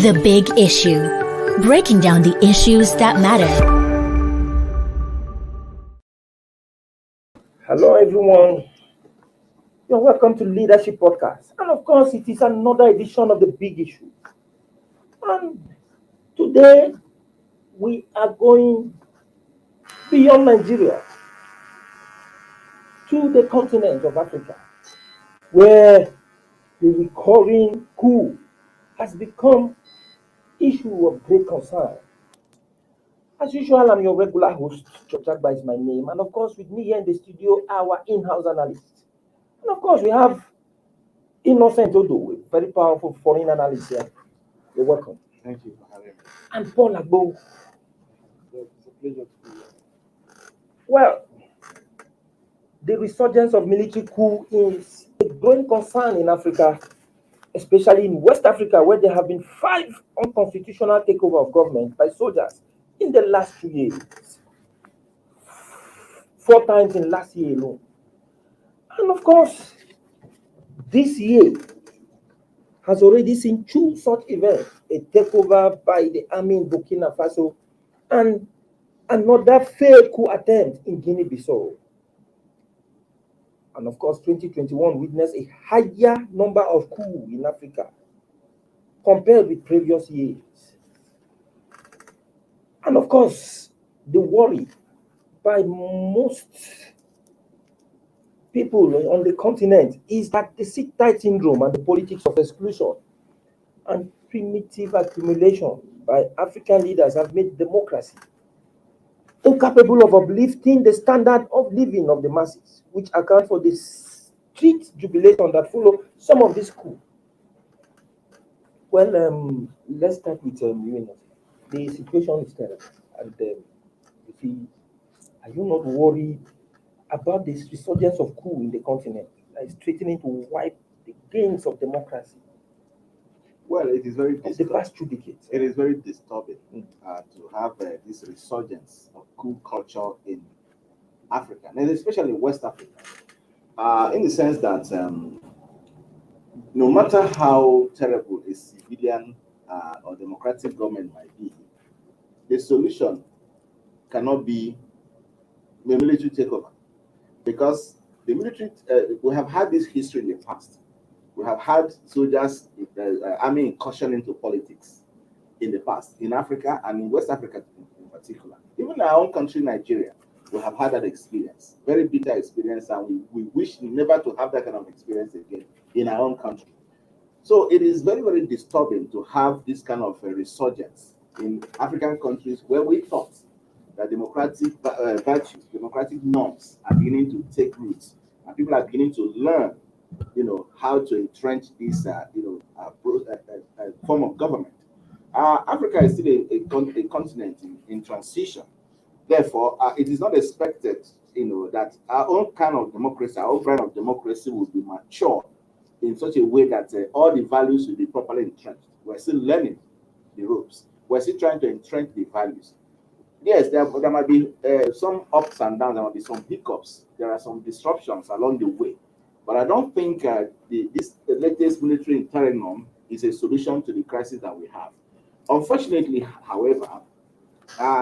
The Big Issue. Breaking down the issues that matter. Hello, everyone. You're welcome to Leadership Podcast. And of course, it is another edition of The Big Issue. And today, we are going beyond Nigeria to the continent of Africa, where the recurring coup has become issue of great concern. As usual, I'm your regular host, Chojagba is my name, and of course, with me here in the studio, our in-house analyst. And of course, we have Innocent Odo, a very powerful foreign analyst here. You're welcome. Thank you for having me. And Paul Agbo. It's a pleasure to be here. Well, the resurgence of military coup is a growing concern in Africa, especially in West Africa, where there have been 5 unconstitutional takeover of government by soldiers in the last 2 years. 4 times in last year alone. And of course, this year has already seen 2 such events, a takeover by the army in Burkina Faso and another failed coup attempt in Guinea-Bissau. And of course, 2021 witnessed a higher number of coups in Africa compared with previous years. And of course, the worry by most people on the continent is that the sit-tight syndrome and the politics of exclusion and primitive accumulation by African leaders have made democracy incapable of uplifting the standard of living of the masses, which account for the street jubilation that follow some of these coups. Well, let's start with you. The situation is terrible, and you see, are you not worried about this resurgence of coup in the continent that is threatening to wipe the gains of democracy? Well, it is very of the past 2 decades. It is very disturbing to have this resurgence of coup culture in Africa, and especially in West Africa, in the sense that no matter how terrible a civilian or democratic government might be, the solution cannot be the military takeover, because the military, we have had this history in the past. We have had soldiers, army incursion into politics in the past, in Africa and in West Africa in particular. Even in our own country, Nigeria, we have had that experience, very bitter experience, and we wish never to have that kind of experience again in our own country. So it is very, very disturbing to have this kind of a resurgence in African countries where we thought that democratic virtues, democratic norms are beginning to take roots, and people are beginning to learn how to entrench this, form of government. Africa is still a continent in transition. Therefore, it is not expected, that our own kind of democracy, our own brand of democracy will be mature in such a way that all the values will be properly entrenched. We're still learning the ropes. We're still trying to entrench the values. Yes, there might be some ups and downs. There might be some hiccups. There are some disruptions along the way. But I don't think this latest military interregnum is a solution to the crisis that we have. Unfortunately, however,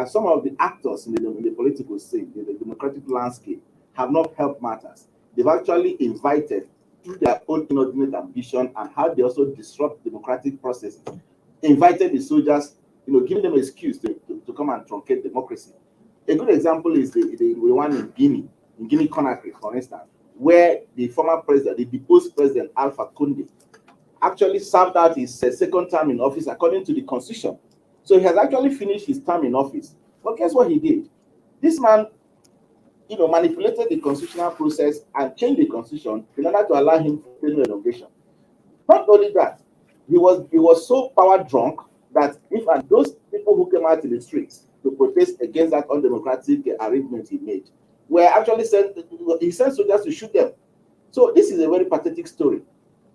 some of the actors in the political scene, in the democratic landscape, have not helped matters. They've actually invited, through their own inordinate ambition and how they also disrupt democratic processes, invited the soldiers, giving them an excuse to come and truncate democracy. A good example is the one in Guinea Conakry, for instance, where the former president, the deposed president Alpha Conde, actually served out his second term in office according to the constitution. So he has actually finished his term in office. But guess what he did? This man, manipulated the constitutional process and changed the constitution in order to allow him to fail renovation. Not only that, he was so power drunk that those people who came out in the streets to protest against that undemocratic arrangement he made were actually sent soldiers to shoot them. So this is a very pathetic story.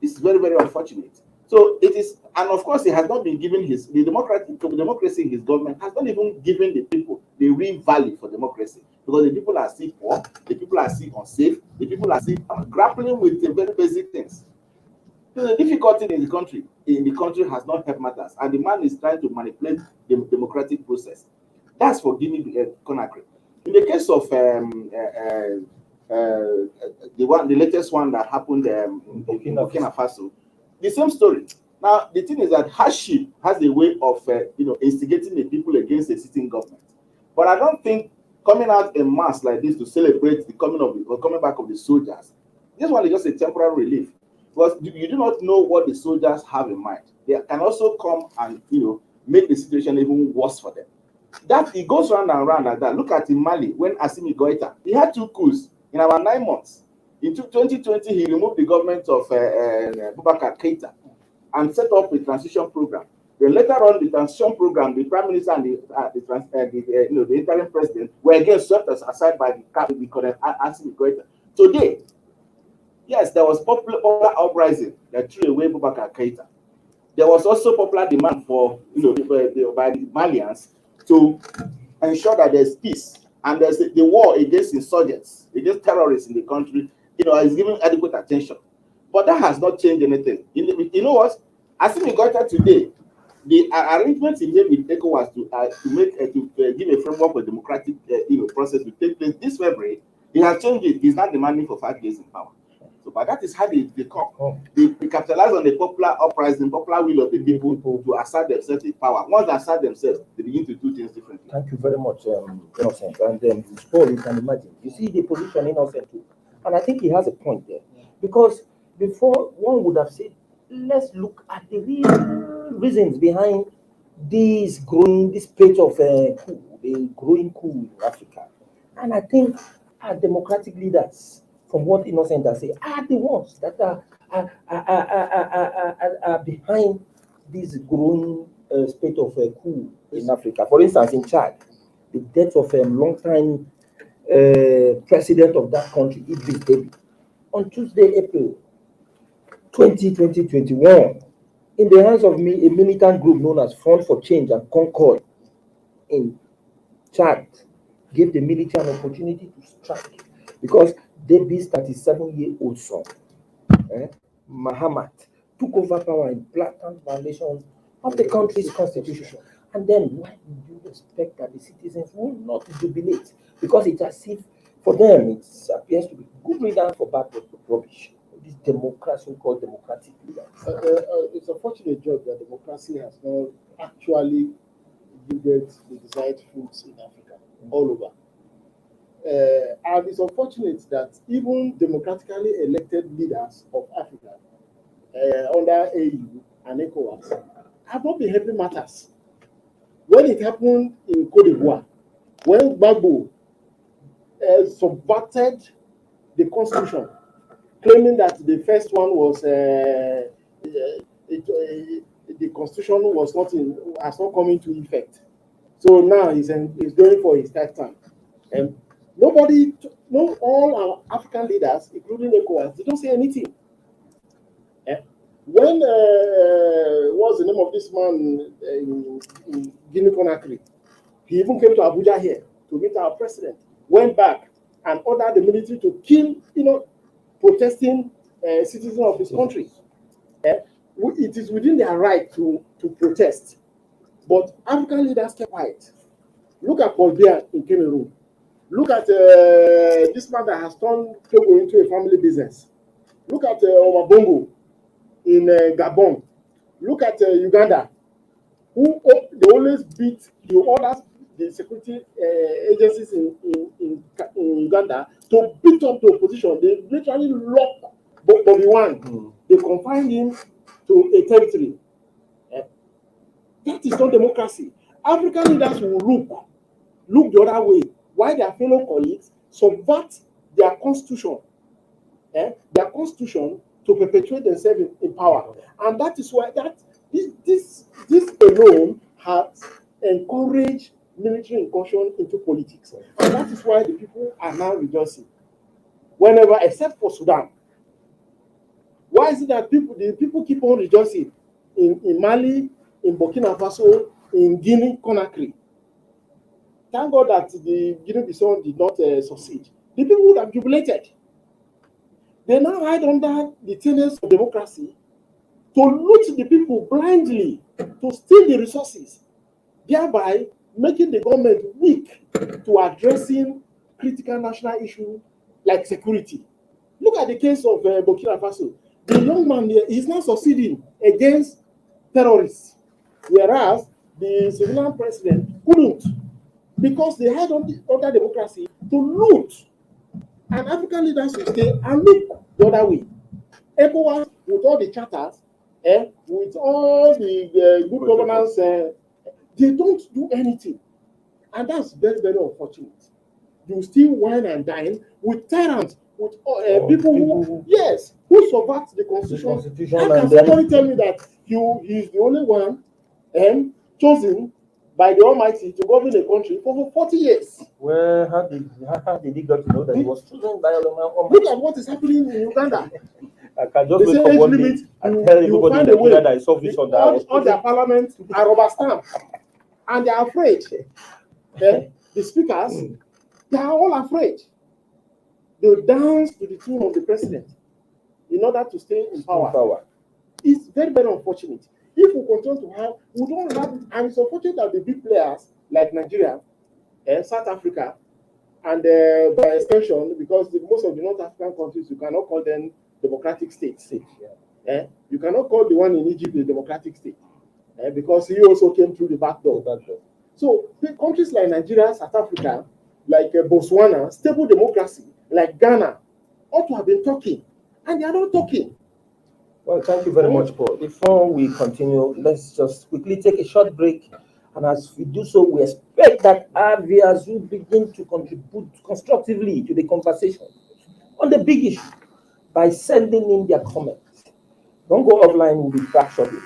This is very, very unfortunate. So it is, and of course, he has not been given the democracy in his government has not even given the people the real value for democracy, because the people are still poor, the people are still unsafe, the people are still grappling with the very basic things. So the difficulty in the country in the country has not helped matters, and the man is trying to manipulate the democratic process. That's for Guinea-Conakry. In the case of the latest one that happened in Burkina Faso, the same story. Now the thing is that hardship has a way of instigating the people against the sitting government. But I don't think coming out en mass like this to celebrate the coming back of the soldiers, this one is just a temporary relief, because you do not know what the soldiers have in mind. They can also come and make the situation even worse for them. That it goes round and round like that. Look at in Mali when Assimi Goïta, he had 2 coups in about 9 months. In 2020, he removed the government of Boubacar Keïta and set up a transition program. Then later on, the transition program, the prime minister and the interim president were again swept aside by the Assimi Goïta. Today, yes, there was popular uprising that threw away Boubacar Keïta. There was also popular demand for by the Malians to ensure that there's peace, and there's the war against insurgents, against terrorists in the country, is given adequate attention. But that has not changed anything. You know what? Assimi Goïta today, the arrangements he made with ECOWAS to give a framework for democratic process to take place this February, he has changed it. He's not demanding for 5 years in power. So, but that is how they come. They capitalize on the popular uprising, popular will of the people to assert themselves in power. Once they assert themselves, they begin to do things differently. Thank you very much, Innocent. And Paul, you can imagine. You see the position Innocent too. And I think he has a point there. Because before, one would have said, let's look at the real reasons behind this spate of the growing coup in Africa. And I think our democratic leaders, from what Innocent has said, are the ones that are behind this growing spate of coup in Africa. For instance, in Chad, the death of a long-time president of that country, Idriss Déby, on Tuesday, April 2021, in the hands of a militant group known as Front for Change and Concord in Chad, gave the military an opportunity to strike because Déby's 37-year-old son, Mahamat, took over power in blatant violation of the country's constitution. And then why would you expect that the citizens will not jubilate? Because it's as if for them it appears to be good riddance for bad rubbish. This democracy called democratic leaders. It's unfortunate job that democracy has not actually yielded the desired fruits in Africa, all over. And it's unfortunate that even democratically elected leaders of Africa under AU and ECOWAS have not been helping matters. When it happened in Côte d'Ivoire, when Gbagbo subverted the constitution, claiming that the first one was the constitution has not come into effect. So now he's going for his third term. And all our African leaders, including ECOWAS, they don't say anything. When what's the name of this man in Guinea-Conakry? He even came to Abuja here to meet our president, went back and ordered the military to kill, protesting citizens of this country. It is within their right to protest, but African leaders kept quiet. Look at Paul Biya in Cameroon. Look at this man that has turned Togo into a family business. Look at Omar Bongo in Gabon. Look at Uganda, who they always beat the security agencies in Uganda to beat up the opposition. They literally locked Bobby Wine. They confined him to a territory. That is not democracy. African leaders will look the other way, while their fellow colleagues subvert their constitution, to perpetuate themselves in power. And that is why this alone has encouraged military incursion into politics. And that is why the people are now rejoicing. Whenever, except for Sudan. Why is it that the people keep on rejoicing in Mali, in Burkina Faso, in Guinea-Conakry? Thank God that the Guinea-Bissau did not succeed. The people would have jubilated. They now hide under the tenets of democracy to loot the people blindly, to steal the resources, thereby making the government weak to addressing critical national issues like security. Look at the case of Burkina Faso. The young man here is now succeeding against terrorists, whereas the civilian president couldn't, because they had other democracy to loot. And African leaders will stay and look the other way. ECOWAS, with all the charters, with all the good governance, they don't do anything. And that's very, very unfortunate. You still wine and dine with tyrants, with people who, yes, who subvert the constitution. How can somebody tell me that he's the only one chosen by the Almighty to govern the country for 40 years? Well, how did he get to know that he was chosen by the Almighty? Look at what is happening in Uganda. I can just wait for one day and tell everybody in Nigeria that I saw this on that. All their parliament are rubber stamp, and they are afraid. The speakers, they are all afraid. They dance to the tune of the president in order to stay in power. It's very, very unfortunate. If we continue to have, we don't have, and it's unfortunate that the big players like Nigeria, South Africa, and by extension, because most of the North African countries, you cannot call them democratic states. You cannot call the one in Egypt a democratic state, because he also came through the back door. So countries like Nigeria, South Africa, like Botswana, stable democracy, like Ghana, ought to have been talking, and they are not talking. Well, thank you very much, Paul. Before we continue, let's just quickly take a short break. And as we do so, we expect that our viewers will begin to contribute constructively to the conversation on the big issue by sending in their comments. Don't go offline, we'll be back shortly.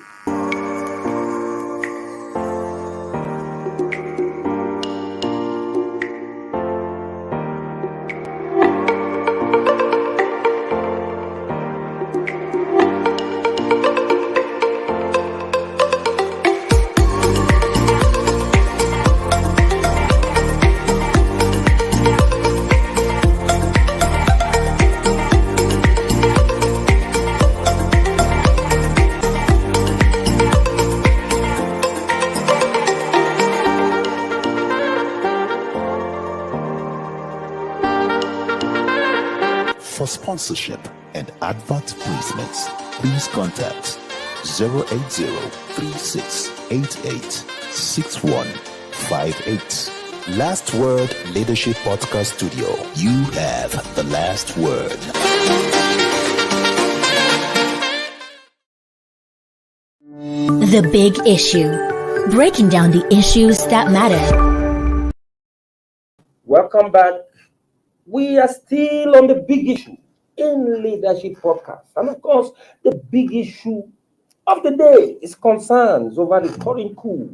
For sponsorship and advert placements, please contact 080-3688-6158. Last Word Leadership Podcast Studio. You have the last word. The Big Issue. Breaking down the issues that matter. Welcome back. We are still on the big issue in Leadership Podcast. And of course, the big issue of the day is concerns over the current coup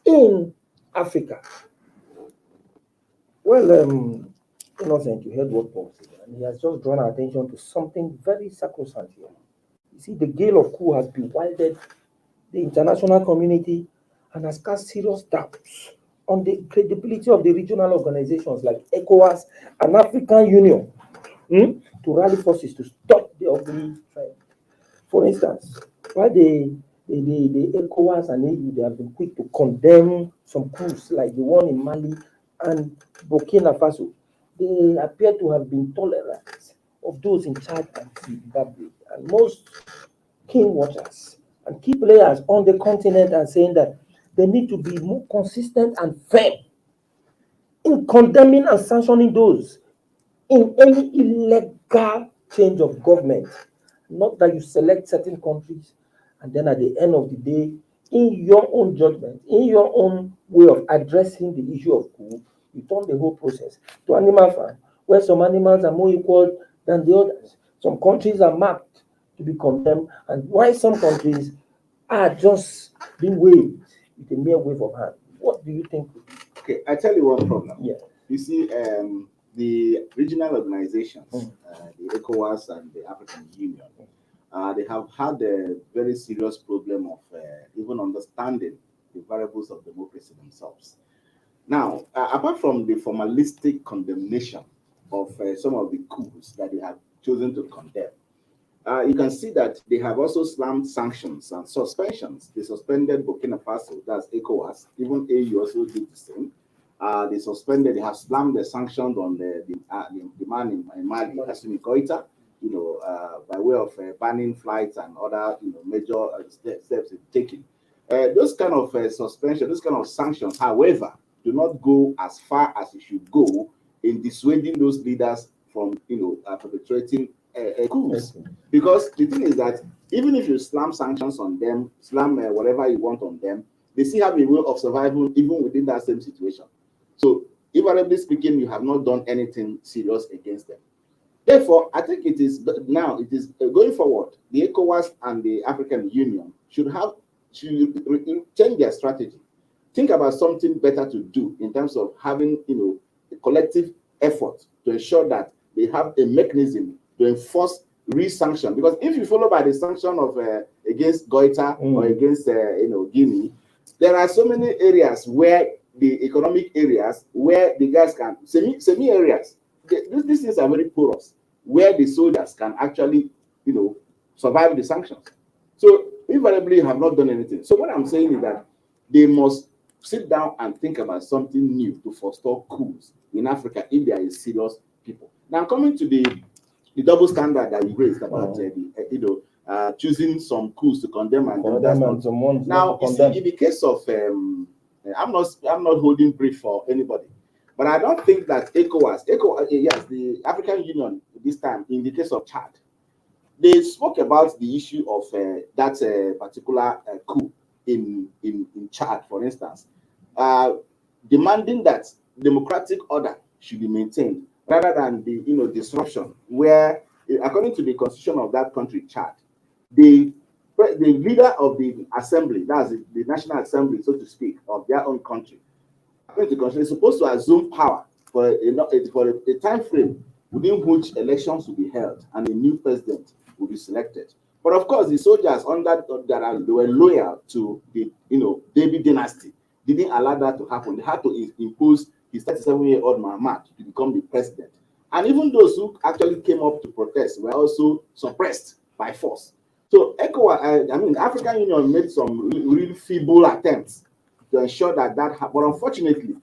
in Africa. Well, Innocent, you heard what Paul said, and he has just drawn our attention to something very sacrosanct here. You see, the gale of coup has bewildered the international community and has cast serious doubts on the credibility of the regional organizations like ECOWAS and African Union to rally forces to stop the ugly trend. For instance, while the ECOWAS and EU, they have been quick to condemn some coups like the one in Mali and Burkina Faso, they appear to have been tolerant of those in Chad and Zimbabwe. And most keen watchers and key players on the continent are saying that they need to be more consistent and firm in condemning and sanctioning those in any illegal change of government. Not that you select certain countries and then at the end of the day, in your own judgment, in your own way of addressing the issue of coup, you turn the whole process to animal farm, where some animals are more equal than the others. Some countries are marked to be condemned, and while some countries are just being waved with a mere wave of hand. What do you think? Okay, I tell you one problem. Yeah. You see, the regional organizations, the ECOWAS and the African Union, they have had a very serious problem of even understanding the variables of democracy themselves. Now, apart from the formalistic condemnation of some of the coups that they have chosen to condemn, You can see that they have also slammed sanctions and suspensions. They suspended Burkina Faso, that's ECOWAS. Even AU also did the same. They have slammed the sanctions on the man in Mali, Assimi Goïta, by way of banning flights and other, major steps taken. Those kind of suspension, those kind of sanctions, however, do not go as far as it should go in dissuading those leaders from, perpetrating coups. Because the thing is that even if you slam sanctions on them, slam whatever you want on them, they still have a way of survival even within that same situation. So, invariably speaking, you have not done anything serious against them. Therefore, I think it is going forward, the ECOWAS and the African Union should change their strategy. Think about something better to do in terms of having, a collective effort to ensure that they have a mechanism to enforce re-sanction. Because if you follow by the sanction of against Goïta or against Guinea, there are so many areas where the economic areas where the guys can semi areas. These things are very porous, where the soldiers can actually, survive the sanctions. So invariably, you have not done anything. So what I'm saying is that they must sit down and think about something new to forestall coups in Africa if there is serious people. Now, coming to the double standard that you raised about choosing some coups to condemn and others not. Now, you see, in the case of I'm not holding brief for anybody, but I don't think that ECOWAS, yes, the African Union this time in the case of Chad, they spoke about the issue of that particular coup in Chad, for instance, demanding that democratic order should be maintained rather than the disruption. Where, according to the constitution of that country, Chad, the leader of the assembly, that's the national assembly, so to speak, of their own country, according to the constitution, is supposed to assume power for a time frame within which elections will be held and a new president will be selected. But of course, the soldiers they were loyal to the David dynasty didn't allow that to happen. They had to impose his 37-year-old Muhammad to become the president. And even those who actually came up to protest were also suppressed by force. So ECOWAS, African Union made some really feeble attempts to ensure that happened. But unfortunately,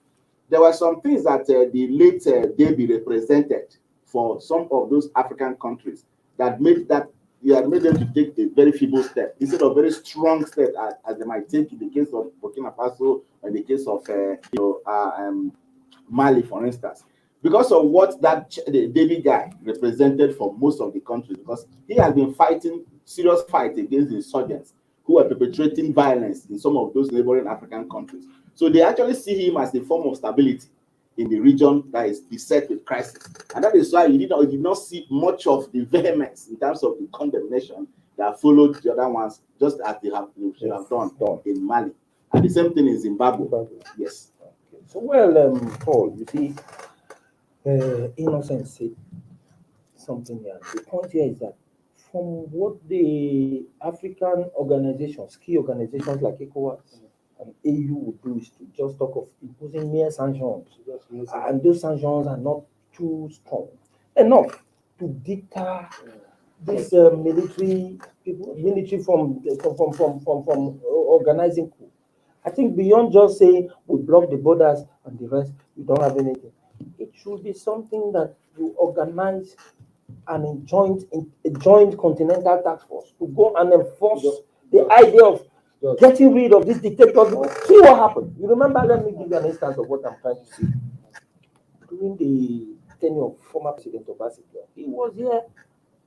there were some things that the late David represented for some of those African countries that made them to take a very feeble step instead of very strong step as they might take in the case of Burkina Faso or in the case of Mali, for instance, because of what the David guy represented for most of the countries, because he has been fighting serious fight against the insurgents who are perpetrating violence in some of those neighboring African countries. So they actually see him as a form of stability in the region that is beset with crisis. And that is why you did not see much of the vehemence in terms of the condemnation that followed the other ones, just as they should have done in Mali. And the same thing in Zimbabwe. Yes. Okay. So, well, Paul, you see, Innocent said something here. The point here is that from what the African organizations, key organizations like ECOWAS and AU would do is to just talk of imposing mere sanctions. And those sanctions are not too strong enough to deter this military from organizing coup. I think beyond just saying we block the borders and the rest, we don't have anything. It should be something that you organize a joint continental task force to go and enforce the idea of getting rid of this dictator. See what happened. You remember, let me give you an instance of what I'm trying to say. During the tenure of former President Obasanjo, he was here.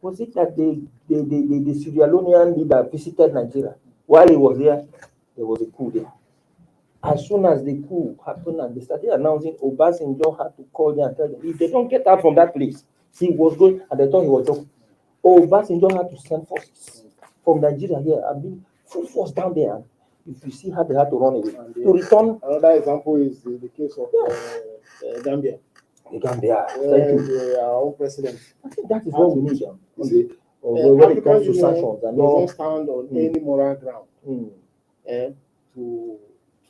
Was it that the Sierra Leonean leader visited Nigeria? While he was here, there was a coup there. As soon as the coup happened and they started announcing, Obasanjo had to call them and tell them, if they don't get out from that place, he was going, and they thought he was joking. Obasanjo had to send forces from Nigeria here. Full force down there. And if you see how they had to run away, to return. Another example is the case of Gambia. The Gambia. Our own president. I think that is what we need. When it comes to sanctions, and doesn't stand on any moral ground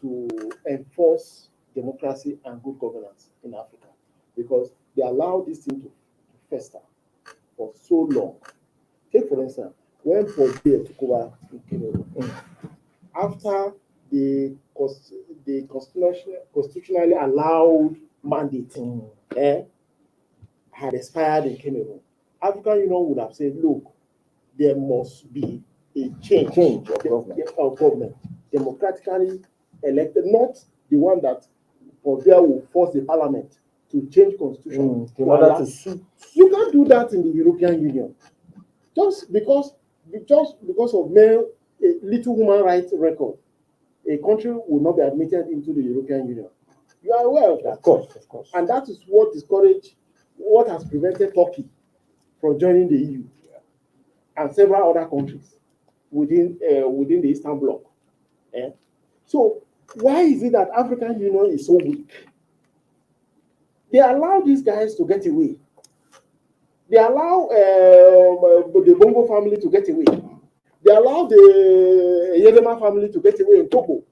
to enforce democracy and good governance in Africa, because they allow this thing to fester for so long. Take for instance, when Paul Biya took over in Cameroon, after the constitutionally allowed mandate had expired in Cameroon, African Union would have said, look, there must be a change of government, democratically elected, not the one that Paul Biya will force the parliament to change constitution in order to suit. You can't do that in the European Union. Just because of mere little human rights record, a country will not be admitted into the European Union. You are aware of that. Of course. And that is what has prevented Turkey from joining the EU and several other countries within the Eastern Bloc. So why is it that African Union is so weak? They allow these guys to get away. They allow the Bongo family to get away. They allow the Yedema family to get away in Togo.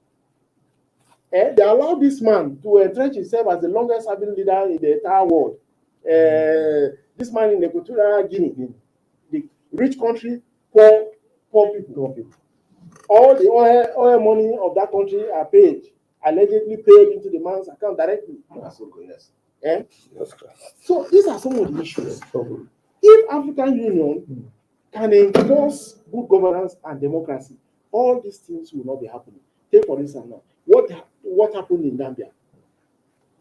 They allow this man to entrench himself as the longest serving leader in the entire world. This man in Equatorial Guinea, the rich country, poor people. All the oil money of that country are allegedly paid into the man's account directly. So these are some of the issues. If African Union can enforce good governance and democracy, all these things will not be happening. Take for instance now, what happened in Gambia?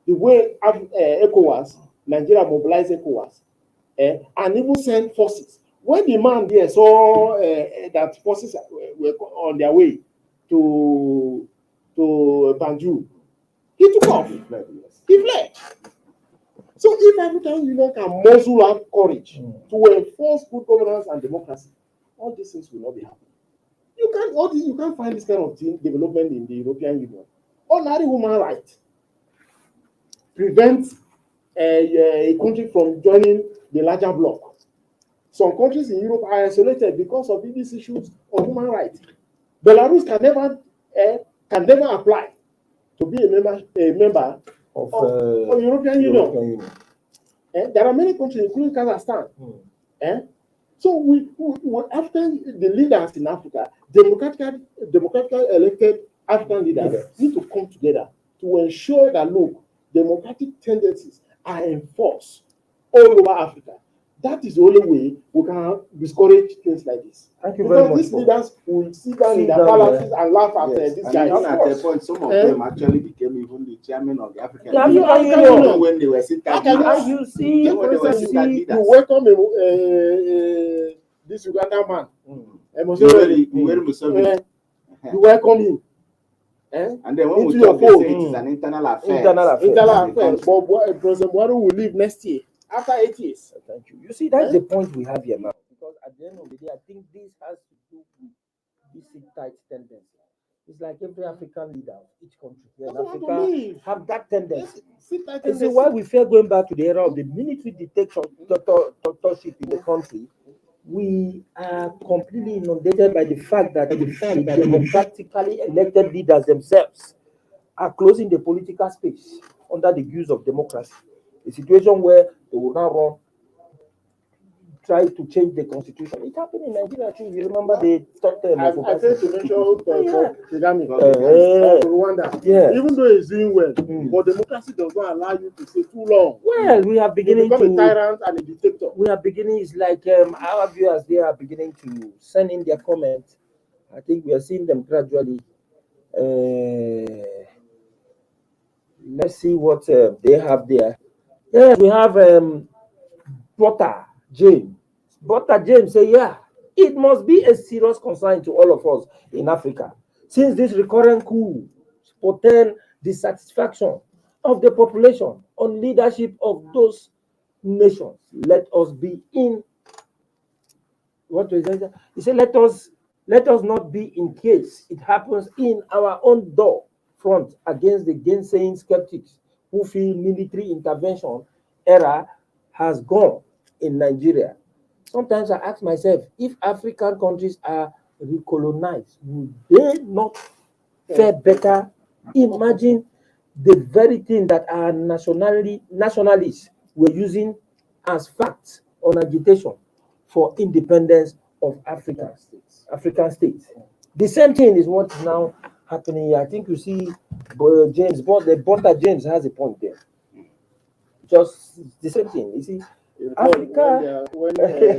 The way ECOWAS, Nigeria mobilized ECOWAS, and even sent forces. When the man there saw that forces were on their way to Banjul, he took off. He fled. So if African Union can muzzle up courage to enforce good governance and democracy, all these things will not be happening. You can't find this kind of development in the European Union. Ordinary human rights prevent a country from joining the larger bloc. Some countries in Europe are isolated because of these issues of human rights. Belarus can never apply to be a member of the European Union. There are many countries, including Kazakhstan. So after the leaders in Africa, democratically elected African leaders need to come together to ensure that, look, democratic tendencies are enforced all over Africa. That is the only way we can discourage things like this. Thank you very much. Because these leaders will sit down in their palaces and laugh at these guys. And at the point, some of them actually became even the chairman of the African Union when they were sitting down. You see, you welcome this Uganda man. You welcome him. And then when we talk, they say it is an internal affair. But President Buhari will leave next year. After 8 years. Thank you. You see, that's the point we have here now. Because at the end of the day, I think this has to do with this sit-tight tendency. It's like every African leader, each country here in Africa have that tendency. You see, why we fear going back to the era of the military dictatorship in the country, we are completely inundated by the fact that the democratically elected leaders themselves are closing the political space under the guise of democracy. A situation where they will now try to change the constitution. It happened in Nigeria too. You remember the third term of I failed to mention Kagame, Rwanda. Yeah. Even though he's doing well, but democracy does not allow you to stay too long. Well, we are beginning to become a tyrant and a dictator. We are beginning. It's like our viewers, they are beginning to send in their comments. I think we are seeing them gradually. Let's see what they have there. Yes, we have Butter James. Butter James say, yeah, it must be a serious concern to all of us in Africa, since this recurrent coup portend dissatisfaction of the population on leadership of those nations. Let us be in. What is that? He said, let us not be in case it happens in our own door front against the gainsaying skeptics who feel military intervention era has gone in Nigeria. Sometimes I ask myself, if African countries are recolonized, would they not fare better? Imagine the very thing that our nationalists were using as facts on agitation for independence of Africa, African states. The same thing is what is now happening here. I think you see James, but James has a point there. Just the same thing. You see, Africa,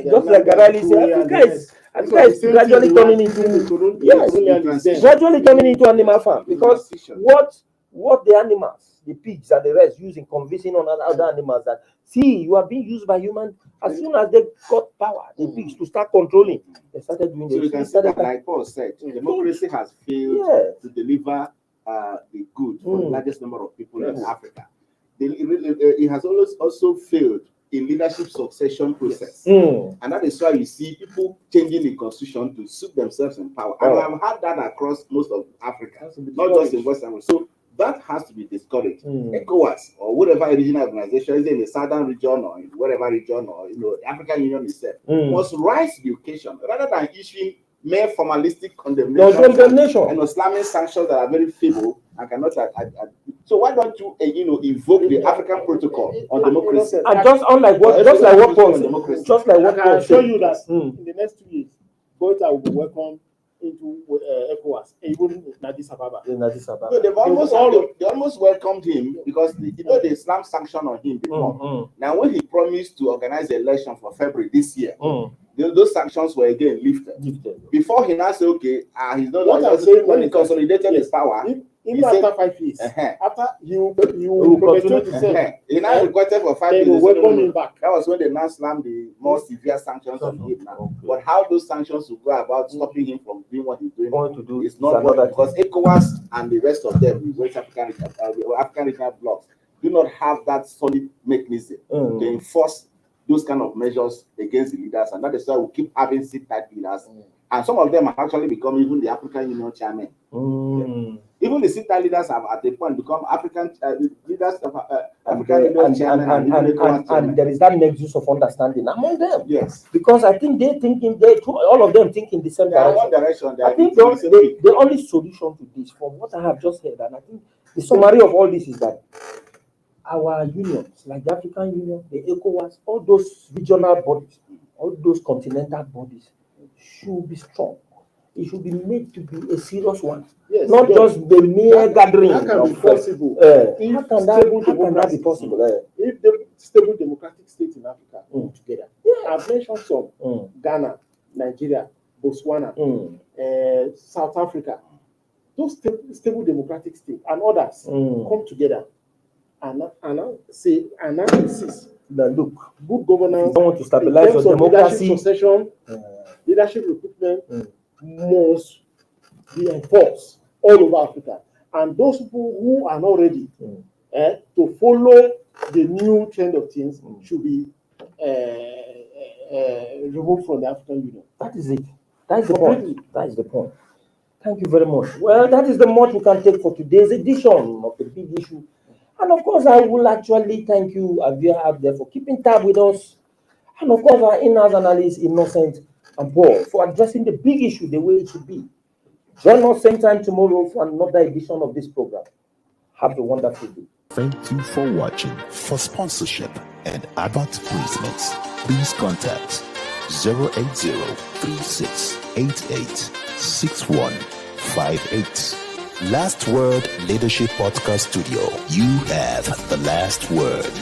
just like Garali said, Africa is gradually turning into gradually turning into animal farm, because what the animals, the pigs and the rest, using convincing on other animals that see you are being used by humans. As soon as they got power, the pigs to start controlling, they started doing this. So you can see that, like Paul said, democracy has failed to deliver the good for the largest number of people in Africa. It has also failed in leadership succession process, and that is why you see people changing the constitution to suit themselves in power. And I've had that across most of Africa, not just in West Africa. So that has to be discouraged. ECOWAS or whatever regional organization is in the southern region or in whatever region, or the African Union itself must rise to the occasion rather than issuing mere formalistic condemnation and Islamic sanctions that are very feeble and cannot. So why don't you invoke the African Protocol on democracy? And just like what Paul said, just like what I can assure you that in the next 2 years, Goita will be welcome into ECOWAS, even in Addis Ababa. So they almost welcomed him because the Islam sanction on him before. Now when he promised to organize the election for February this year, those sanctions were again lifted. Before he now said, okay, he's not when he consolidated his power. Even after 5 years, after you perpetuate yourself, he now requested for 5 years. They will welcome him back. That was when they now slammed the more severe sanctions on him now. But how those sanctions will go about stopping him from doing what he's doing is not working, because ECOWAS and the rest of them, the West African regional blocks, do not have that solid mechanism to enforce those kind of measures against the leaders, and that is why we keep having sit-tight leaders. And some of them have actually become even the African Union chairman. Even the sit-tight leaders have at the point become African leaders of African Union chairman. And there is that nexus of understanding among them. Yes. Because I think all of them think in the same direction. I think the only solution to this, from what I have just heard, and I think the summary of all this is that our unions, like the African Union, the ECOWAS, all those regional bodies, all those continental bodies, should be strong. It should be made to be a serious one, not just the mere gathering. That can be possible. How can that be possible? If the stable democratic states in Africa come together, I've mentioned some: Ghana, Nigeria, Botswana, South Africa. Those stable democratic states and others come together and insist that look, good governance, want to stabilize your democracy, leadership succession, leadership recruitment must be enforced all over Africa. And those people who are not ready to follow the new trend of things should be removed from the African Union. That is it. That is the point. That is the point. Thank you very much. Well, that is the much we can take for today's edition of the big issue. And of course, I will actually thank you, Avia, out there, for keeping tab with us. And of course, our in-house analyst, Innocent and Paul, for addressing the big issue the way it should be. Join us same time tomorrow for another edition of this program. Have a wonderful day. Thank you for watching. For sponsorship and advert placements, please contact 080-3688-6158. Last Word Leadership Podcast Studio. You have the last word.